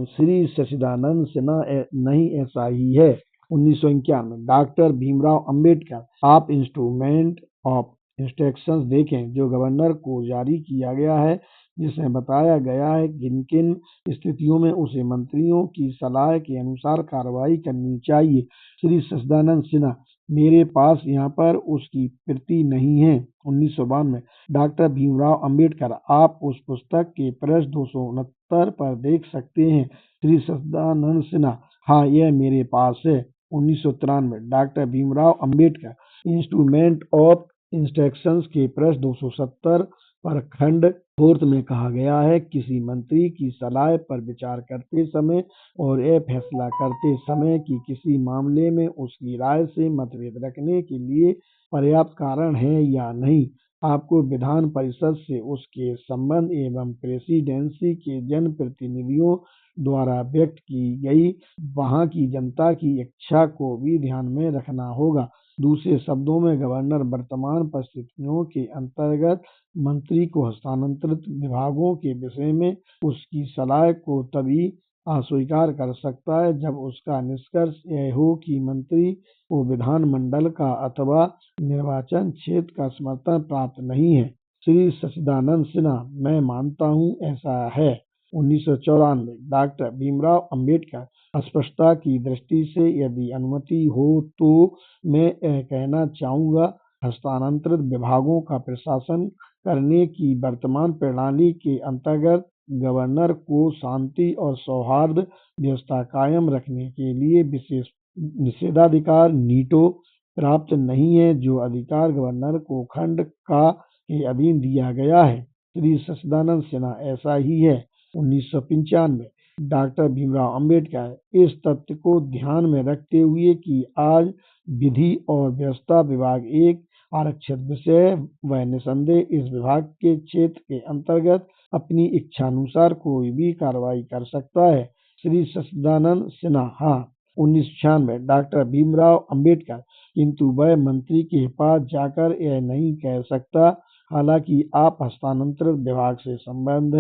श्री सच्चिदानंद सिन्हा, नहीं, ऐसा ही है। 1991। डॉक्टर भीमराव अंबेडकर, आप इंस्ट्रूमेंट ऑफ इंस्ट्रक्शंस देखें जो गवर्नर को जारी किया गया है, जिसमें बताया गया है किन किन स्थितियों में उसे मंत्रियों की सलाह के अनुसार कार्रवाई करनी चाहिए। श्री सच्चिदानंद सिन्हा, मेरे पास यहाँ पर उसकी प्रति नहीं है। 1992। डॉक्टर भीमराव अंबेडकर, आप उस पुस्तक के पृष्ठ 269 पर देख सकते हैं। श्री सच्चिदानंद सिन्हा, हाँ, यह मेरे पास है। 1993। Doctor Bhimrao Ambedkar, instrument of instructions के पृष्ठ 270 पर खंड 4 में कहा गया है, किसी मंत्री की सलाह पर विचार करते समय और यह फैसला करते समय कि किसी मामले में उसकी राय से मतभेद रखने के लिए पर्याप्त कारण है या नहीं, आपको विधान परिषद से उसके संबंध एवं प्रेसिडेंसी के जनप्रतिनिधियों द्वारा व्यक्त की गई वहाँ की जनता की इच्छा को भी ध्यान में रखना होगा। दूसरे शब्दों में, गवर्नर वर्तमान परिस्थितियों के अंतर्गत मंत्री को हस्तांतरित विभागों के विषय में उसकी सलाह को तभी अस्वीकार कर सकता है जब उसका निष्कर्ष यह हो कि मंत्री को विधानमंडल का अथवा निर्वाचन क्षेत्र का समर्थन प्राप्त नहीं है। श्री सच्चिदानंद सिन्हा, मैं मानता हूँ ऐसा है। 1994। डॉक्टर भीमराव अंबेडकर, अस्पष्टता की दृष्टि से यदि अनुमति हो तो मैं यह कहना चाहूँगा, हस्तांतरित विभागों का प्रशासन करने की वर्तमान प्रणाली के अंतर्गत गवर्नर को शांति और सौहार्द व्यवस्था कायम रखने के लिए विशेष निषेधाधिकार नीटो प्राप्त नहीं है, जो अधिकार गवर्नर को खंड का के अधीन दिया गया है। श्री सच्चिदानंद सिन्हा, ऐसा ही है। 1995। डॉक्टर भीमराव अंबेडकर, इस तथ्य को ध्यान में रखते हुए कि आज विधि और व्यवस्था विभाग एक आरक्षित विषय, वह निसंदेह इस विभाग के क्षेत्र के अंतर्गत अपनी इच्छानुसार कोई भी कार्रवाई कर सकता है। श्री सच्चिदानंद सिन्हा, हाँ। 1996। डॉक्टर भीमराव अंबेडकर, किंतु वह मंत्री के पास जाकर यह नहीं कह सकता, हालांकि आप हस्तांतरित विभाग से संबंध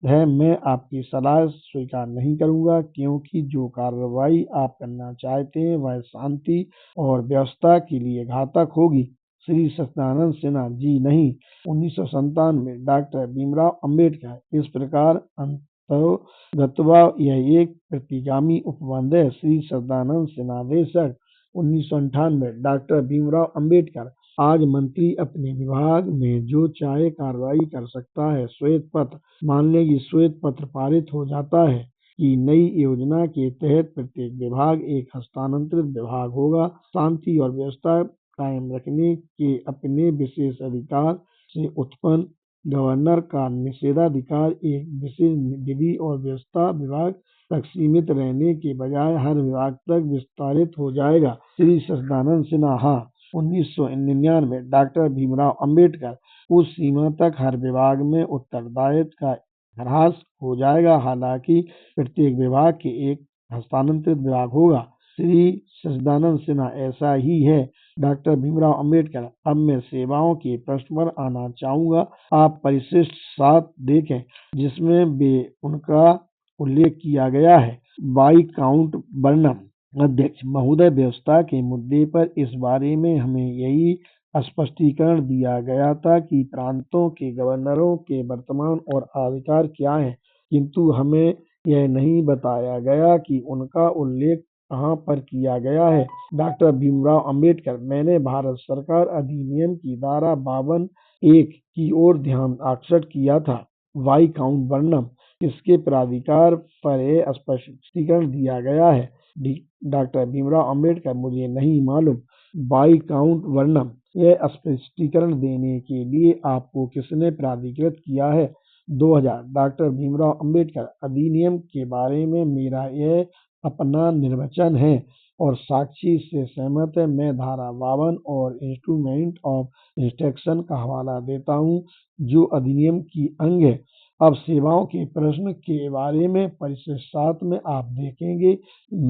है, मैं आपकी सलाह स्वीकार नहीं करूंगा, क्योंकि जो कार्रवाई आप करना चाहते हैं वह शांति और व्यवस्था के लिए घातक होगी। श्री सच्चिदानंद सिन्हा, जी नहीं। 1997। डॉक्टर भीमराव अंबेडकर, इस प्रकार अंतर्गतवा यह एक प्रतिगामी उपबंध है। श्री सच्चिदानंद सिन्हा, बेशक। 1998। डॉक्टर भीमराव अंबेडकर, आज मंत्री अपने विभाग में जो चाहे कार्रवाई कर सकता है। श्वेत पत्र, मान लें कि श्वेत पत्र पारित हो जाता है कि नई योजना के तहत प्रत्येक विभाग एक हस्तांतरित विभाग होगा। शांति और व्यवस्था कायम रखने के अपने विशेष अधिकार से उत्पन्न गवर्नर का निषेधाधिकार एक विशेष विधि और व्यवस्था विभाग तक सीमित रहने के बजाय हर विभाग तक विस्तारित हो जाएगा। श्री सच्चिदानंद सिन्हा। हाँ, 1999 डॉक्टर भीमराव अंबेडकर उस सीमा तक हर विभाग में उत्तरदायित्व का ह्रास हो जाएगा। हालांकि प्रत्येक विभाग के एक हस्तांतरित विभाग होगा। श्री सच्चिदानंद सिन्हा। ऐसा ही है डॉक्टर भीमराव अंबेडकर। अब मैं सेवाओं के प्रश्न पर आना चाहूंगा। आप परिशिष्ट 7 देखें जिसमें उनका उल्लेख किया गया है। बाई काउंट वर्णम। अध्यक्ष महोदय, व्यवस्था के मुद्दे पर इस बारे में हमें यही स्पष्टीकरण दिया गया था कि प्रांतों के गवर्नरों के वर्तमान और अधिकार क्या हैं, किंतु हमें यह नहीं बताया गया कि उनका उल्लेख कहाँ पर किया गया है। डॉक्टर भीमराव अंबेडकर। मैंने भारत सरकार अधिनियम की धारा 52(1) की ओर ध्यान आकर्षित किया था। वाई काउंट वर्णम। इसके प्राधिकार पर यह स्पष्टीकरण दिया गया है। डॉक्टर भीमराव अंबेडकर। मुझे नहीं मालूम। बाई काउंट वर्णम। यह स्पष्टीकरण देने के लिए आपको किसने प्राधिकृत किया है? 2000 डॉक्टर भीमराव अंबेडकर। अधिनियम के बारे में मेरा यह अपना निर्वचन है और साक्षी से सहमत है। मैं धारा 52 और इंस्ट्रूमेंट ऑफ इंस्ट्रक्शन का हवाला देता हूँ जो अधिनियम की अंग है। अब सेवाओं के प्रश्न के बारे में परिशिष्ट 7 में आप देखेंगे।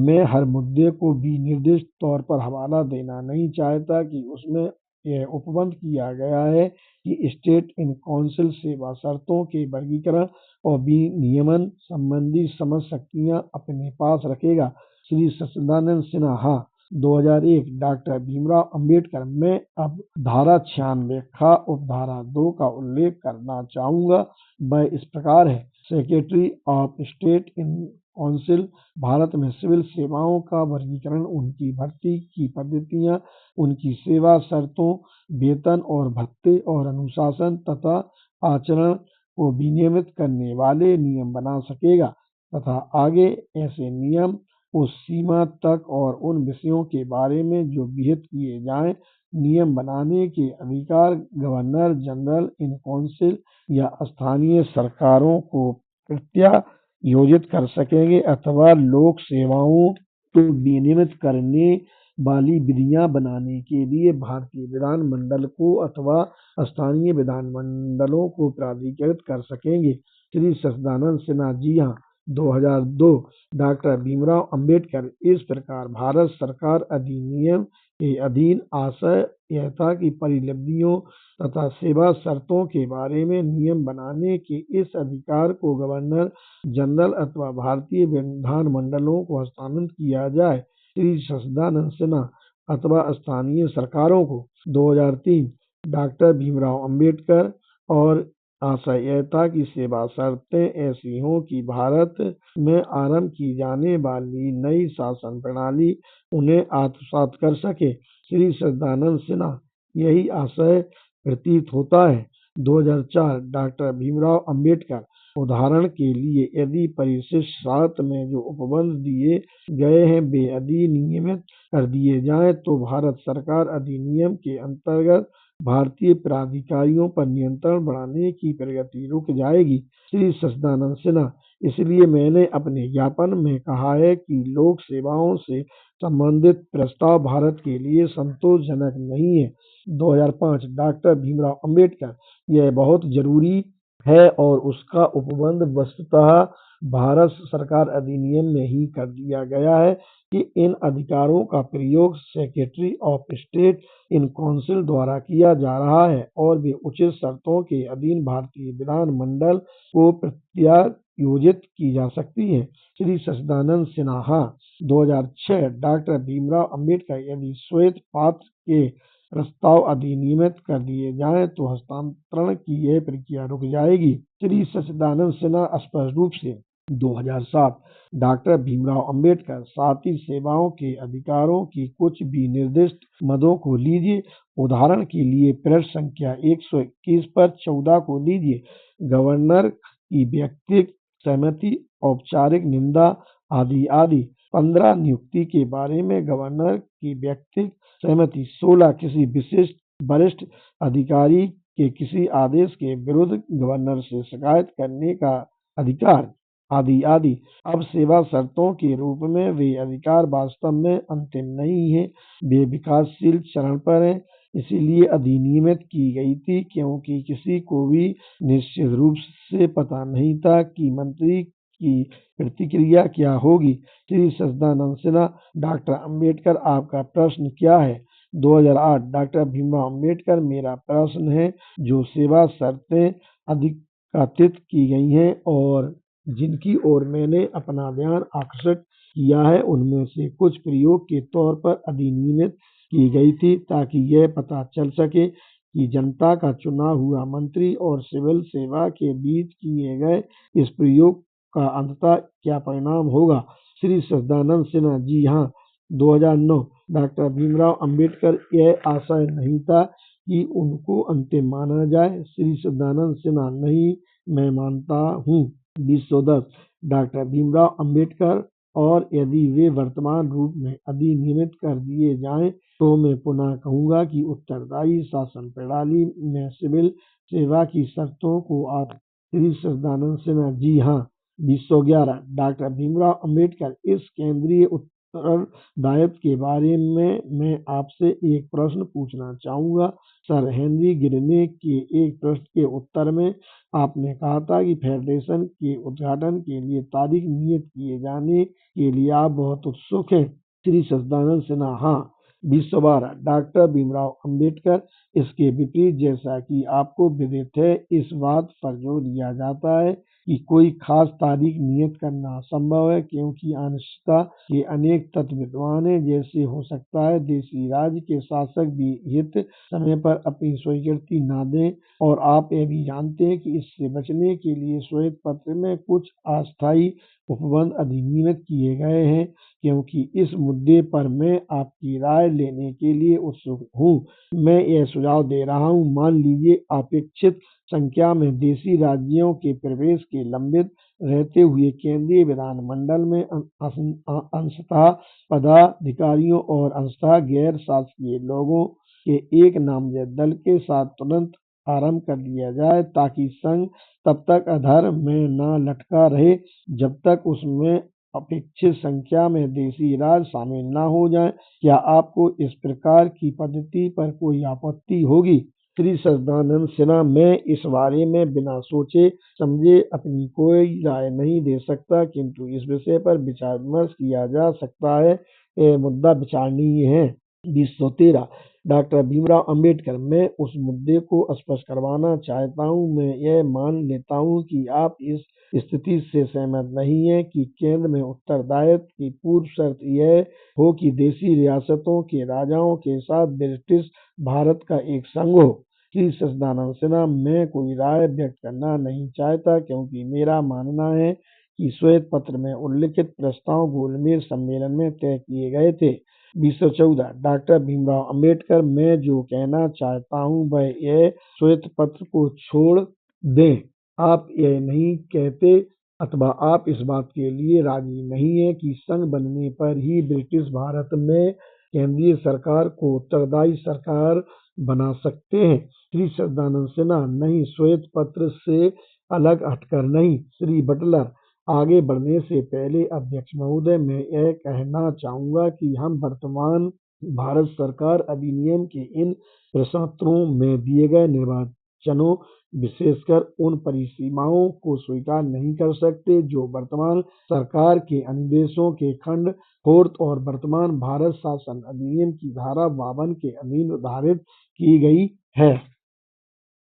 मैं हर मुद्दे को भी निर्दिष्ट तौर पर हवाला देना नहीं चाहता कि उसमें यह उपबंध किया गया है कि स्टेट इन काउंसिल सेवा शर्तों के वर्गीकरण और विनियमन संबंधी समझ शक्तियां अपने पास रखेगा। श्री सच्चिदानंद सिन्हा। हाँ, 2001 डॉक्टर भीमराव अंबेडकर। मैं अब धारा 96 का उपधारा 2 का उल्लेख करना चाहूंगा। वह इस प्रकार है। Secretary of state in council. Bharat में सिविल सेवाओं का वर्गीकरण, उनकी भर्ती की पद्धतियां, उनकी सेवा शर्तों, वेतन और भत्ते और अनुशासन तथा आचरण को विनियमित करने वाले नियम बना सकेगा तथा आगे ऐसे नियम उस सीमा तक और उन विषयों के बारे में जो विहित किए जाएं नियम बनाने के अधिकार गवर्नर जनरल इन काउंसिल या स्थानीय सरकारों को प्रत्यायोजित कर सकेंगे अथवा लोक सेवाओं को विनियमित करने वाली विधियां बनाने के लिए भारतीय विधानमंडल को अथवा स्थानीय विधानमंडलों को प्राधिकृत कर सकेंगे। श्री सच्चिदानंद सिन्हा। जी हाँ, 2002 डॉक्टर भीमराव अंबेडकर। इस प्रकार भारत सरकार अधिनियम के अधीन आशय यह था कि परिलब्धियों तथा सेवा शर्तों के बारे में नियम बनाने के इस अधिकार को गवर्नर जनरल अथवा भारतीय विधानमंडलों को हस्तांतरित किया जाए। श्री सच्चिदानंद सिन्हा। अथवा स्थानीय सरकारों को। 2003 डॉक्टर भीमराव अंबेडकर। और आशय यह था कि सेवा शर्तें ऐसी हों कि भारत में आरंभ की जाने वाली नई शासन प्रणाली उन्हें आत्मसात कर सके। श्री सच्चिदानंद सिन्हा। यही आशय प्रतीत होता है। 2004 डॉक्टर भीमराव अंबेडकर। उदाहरण के लिए यदि परिशिष्ट 7 में जो उपबंध दिए गए हैं वे अधिनियमित कर दिए जाएं तो भारत सरकार अधिनियम के अंतर्गत भारतीय प्राधिकारियों पर नियंत्रण बढ़ाने की प्रगति रुक जाएगी। श्री सच्चिदानंद सिन्हा। इसलिए मैंने अपने ज्ञापन में कहा है कि लोक सेवाओं से संबंधित प्रस्ताव भारत के लिए संतोषजनक नहीं है। 2005 डॉक्टर भीमराव अंबेडकर। यह बहुत जरूरी है और उसका उपबंध वस्तुतः भारत सरकार अधिनियम में ही कर दिया गया है कि इन अधिकारों का प्रयोग secretary of state in council द्वारा किया जा रहा है और वे उचित शर्तों के अधीन भारतीय विधानमंडल को प्रत्यायोजित की जा सकती है। श्री सच्चिदानंद सिन्हा। 2006 डॉक्टर भीमराव अंबेडकर। यदि श्वेत पत्र के प्रस्ताव अधिनियमित कर दिए जाएं तो हस्तांतरण की यह प्रक्रिया रुक जाएगी। श्री सच्चिदानंद सिन्हा। स्पष्ट रूप से। 2007 डॉक्टर भीमराव अंबेडकर। साथ ही सेवाओं के अधिकारों की कुछ भी निर्दिष्ट मदों को लीजिए। उदाहरण के लिए पृष्ठ संख्या 121 पर 14 को लीजिए। गवर्नर की व्यक्तिगत सहमति, औपचारिक निंदा आदि आदि। 15 नियुक्ति के बारे में गवर्नर की व्यक्तिगत सहमति। 16 किसी विशिष्ट वरिष्ठ अधिकारी के किसी आदेश के विरुद्ध गवर्नर से शिकायत करने का अधिकार आदि आदि। अब सेवा शर्तों के रूप में वे अधिकार वास्तव में अंतिम नहीं हैं, वे विकासशील चरण पर हैं, इसीलिए अधिनियमित की गई थी क्योंकि किसी को भी निश्चित रूप से पता नहीं था कि मंत्री की प्रतिक्रिया क्या होगी। श्री सच्चिदानंद सिन्हा। डॉक्टर अंबेडकर, आपका प्रश्न क्या है? 2008। डॉक्टर भीमराव अंबेडकर, मेरा प्रश्न है जो सेवा शर्तें अधिकारित की गई हैं और जिनकी ओर मैंने अपना ध्यान आकर्षित किया है उनमें से कुछ प्रयोग के तौर पर अधिनियमित की गई थी ताकि यह पता चल सके कि जनता का चुना हुआ मंत्री और सिविल सेवा के बीच किए गए इस प्रयोग का अंततः क्या परिणाम होगा। श्री सच्चिदानंद सिन्हा। जी हाँ। 2009। डॉक्टर भीमराव अंबेडकर, यह आशय नहीं था कि उनको अंतिम माना जाए। श्री सच्चिदानंद सिन्हा। नहीं, मैं मानता हूँ। 2010। डॉक्टर भीमराव अंबेडकर, और यदि वे वर्तमान रूप में अधिनियमित कर दिए जाएं तो मैं पुनः कहूँगा कि उत्तरदायी शासन प्रणाली में सिविल सेवा की शर्तों को आप। श्री सच्चिदानंद सिन्हा। जी हाँ। 2011। डॉक्टर भीमराव अंबेडकर, इस केंद्रीय उत्तरदायित्व के बारे में मैं आपसे एक प्रश्न पूछना चाहूँगा। सर हेनरी गिरने के एक प्रश्न के उत्तर में आपने कहा था कि फेडरेशन के उद्घाटन के लिए तारीख नियत किए जाने के लिए आप बहुत उत्सुक हैं। श्री सच्चिदानंद सिन्हा। हाँ। 2012। डॉक्टर भीमराव अंबेडकर, इसके विपरीत जैसा कि आपको विदित है इस बात पर जोर दिया जाता है कि कोई खास तारीख नियत करना असंभव है क्योंकि अनिश्चितता के अनेक तत्व विद्यमान हैं। जैसे हो सकता है देशी राज्य के शासक भी हित समय पर अपनी स्वीकृति न दें, और आप यह भी जानते हैं कि इससे बचने के लिए श्वेत पत्र में कुछ अस्थायी उपबंध अधिनियमित किए गए हैं। क्योंकि इस मुद्दे पर मैं आपकी राय लेने के लिए उत्सुक हूँ, मैं यह सुझाव दे रहा हूँ। मान लीजिए अपेक्षित संख्या में देशी राज्यों के प्रवेश के लंबित रहते हुए केंद्रीय विधानमंडल में अंशतः पदाधिकारियों और अंशतः गैर शासकीय लोगों के एक नामजद दल के साथ तुरंत आरंभ कर दिया जाए ताकि संघ तब तक अधर में न लटका रहे जब तक उसमें अपेक्षित संख्या में देशी राज्य शामिल न हो जाएं। क्या आपको इस प्रकार की पद्धति पर कोई आपत्ति होगी? श्री सच्चिदानंद सिन्हा। मैं इस बारे में बिना सोचे समझे अपनी कोई राय नहीं दे सकता, किंतु इस विषय पर विचार विमर्श किया जा सकता है। यह मुद्दा विचारणीय है। 2013। डॉक्टर भीमराव अंबेडकर, मैं उस मुद्दे को स्पष्ट करवाना चाहता हूँ। मैं यह मान लेता हूँ कि आप इस स्थिति से सहमत नहीं हैं कि केंद्र में उत्तरदायित्व की पूर्व शर्त यह हो कि देशी रियासतों के राजाओं के साथ ब्रिटिश भारत का एक संघ हो। श्री सच्चिदानंद सिन्हा। मैं कोई राय व्यक्त करना नहीं चाहता क्योंकि मेरा मानना है कि श्वेत पत्र में उल्लिखित प्रस्ताव गोलमेज सम्मेलन में तय किए गए थे। 2014। डॉक्टर भीमराव अंबेडकर, मैं जो कहना चाहता हूँ वह यह श्वेत पत्र को छोड़ दें। आप यह नहीं कहते अथवा आप इस बात के लिए राजी नहीं है कि संघ बनने पर ही ब्रिटिश भारत में केंद्रीय सरकार को उत्तरदायी सरकार बना सकते हैं। श्री सच्चिदानंद सिन्हा। नहीं, श्वेत पत्र से अलग हटकर नहीं। श्री बटलर। आगे बढ़ने से पहले अध्यक्ष महोदय, मैं यह कहना चाहूँगा कि हम वर्तमान भारत सरकार अधिनियम के इन प्रश्नोत्तरों में दिए गए निर्वाचनों, विशेषकर उन परिसीमाओं को स्वीकार नहीं कर सकते जो वर्तमान सरकार के अनुदेशों के खंड 4 और वर्तमान भारत शासन अधिनियम की धारा 52 के अधीन निर्धारित की गई है।